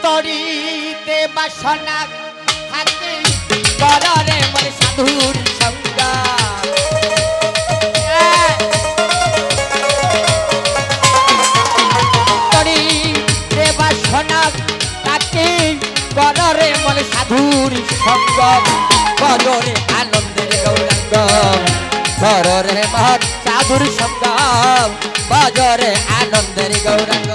তরিতে বাসনা থাকে কররে মনে সাধুর সঙ্গ তরিতে বাসনা থাকে কররে মনে সাধুর সঙ্গ বজরে আনন্দের গৌরাঙ্গ কররে মহৎ সাধুর সঙ্গ বজরে আনন্দের গৌরাঙ্গ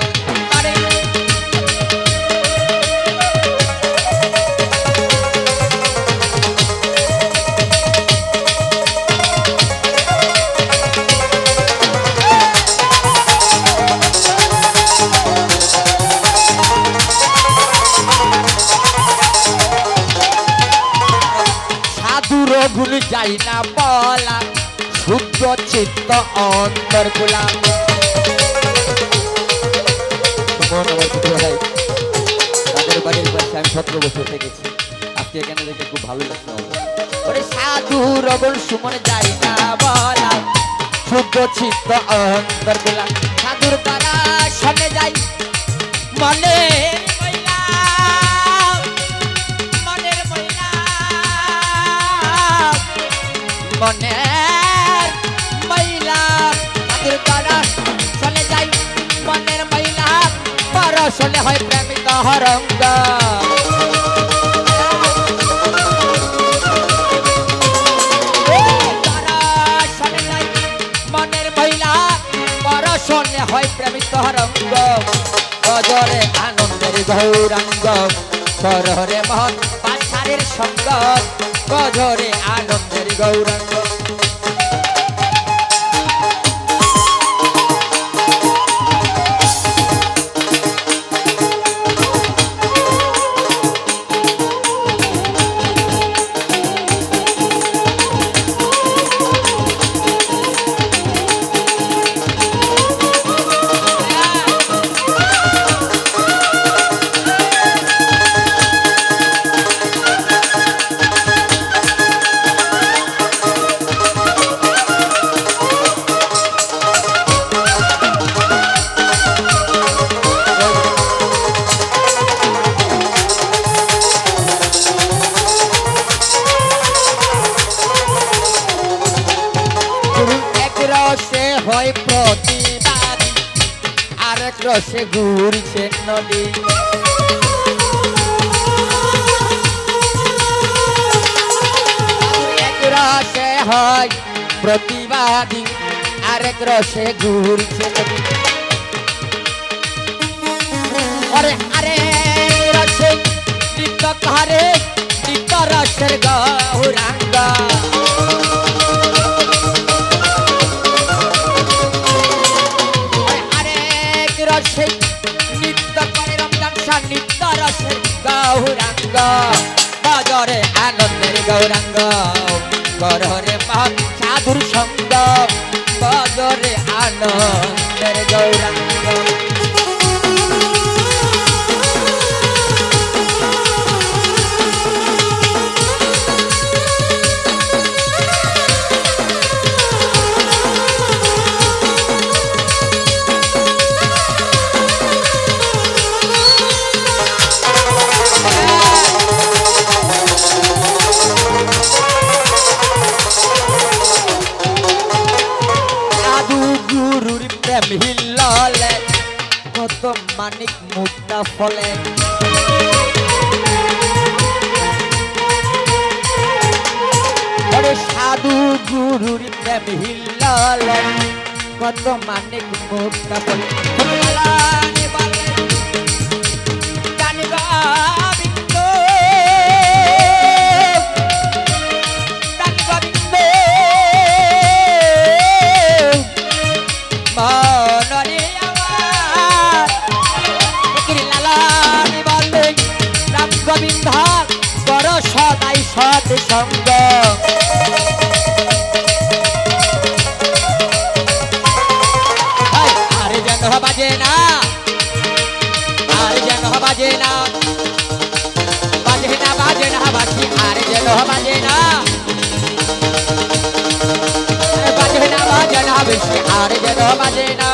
গুণ যাই না বলা শুদ্ধ চিত্ত অন্তর গোলা তাদের বাড়ির পাশে আমি 17 বছর থেকেছি আজকে এখানে দেখে খুব ভালো লাগছে ওরে সাধু রবল সুমন যাই না বলা শুদ্ধ চিত্ত অন্তর গোলা সাধুর দ্বারা শোনে যাই মনে মনের মহিলা তাদের দ্বারা চলে যাই মনের মহিলা পরশলে হয় প্রেমিত হরঙ্গ মনের মহিলা পরশলে হয় প্রেমিত হরঙ্গ গজরে আনন্দের গৌরাঙ্গ কররে মহৎ পাশারের সঙ্গ গজরে আনন্দের গৌরাঙ্গ হয় প্রতিবাদী আরেক রসে ঘুরছে নদী এক রসে হয় প্রতিবাদী আরেক রসে ঘুরছে নদী আরে আরে রসে নিত্য কারে নিত্য রসের গৌরাঙ্গ নিত্য করে রমজান শাহ নিত্য রসের গৌরাঙ্গ বাজরে আনন্দের গৌরাঙ্গ কররে মহৎ সাধুর সঙ্গ বাজরে আনন্দের গৌরাঙ্গ হিল্লালে কত মানিক মুক্তা ফলে সাধু গুরুর প্রেম হিল্লালে কত মানিক মুক্তা ফলে সদাই সৎ সঙ্গ আর যেন বাজে না আর যেন বাজে না বাজে না বাজে না বাজি আর যেন বাজে না বাজে না বাজে না বেশি আর যেন বাজে না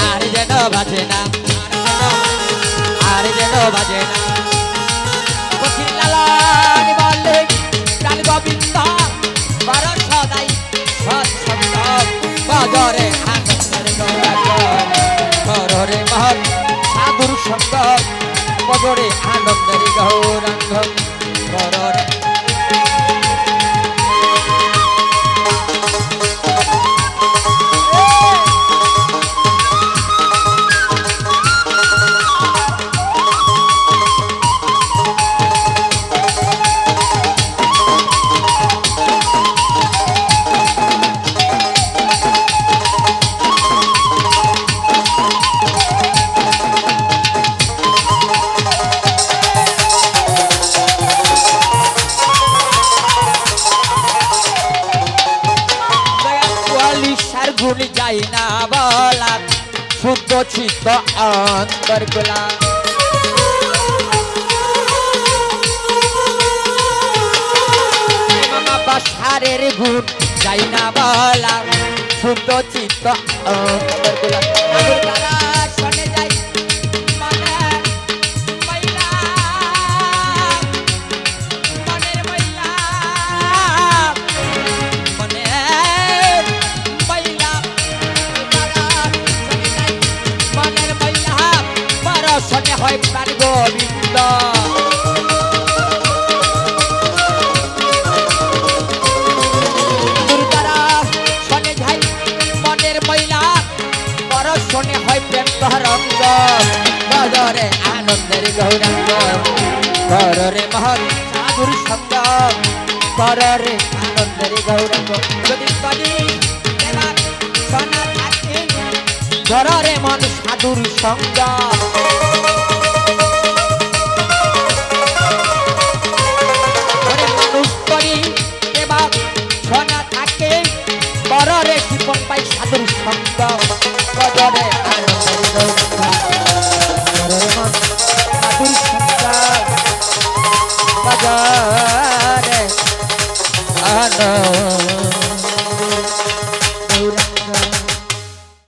আর যেন বাজে না কেন বাজে না কঠিন লালন বলে প্রাণ গোবিন্দ বড় সদাই সৎসঙ্গ বাজারে আনন্দের গৌরাঙ্গন কররে মহৎ সাধুর সঙ্গ বাজারে আনন্দের গৌরাঙ্গন কররে গুণ যাই না বলা শুদ্ধ চিত্ত অন্তর গোলা সারের গুণ যাই না বলা শুদ্ধ চিত্ত অন্তর গোলা শোনে যাই শোনে হয় প্রাণ গোবিন্দ দুর্গারা শোনে যাই মনের মহিলা বড় শোনে হয় প্রেম তরঙ্গ বাজারে আনন্দের গৌরাঙ্গ কররে মহৎ সাধুর সঙ্গ কররে আনন্দের গৌরাঙ্গ যদি তনি শোনা থাকে কররে মন সাধুর সঙ্গ বড়রে জীবন পাই সাধুর সঙ্গ বজরে আনন্দের সাধুর সঙ্গ বজরে আনন্দ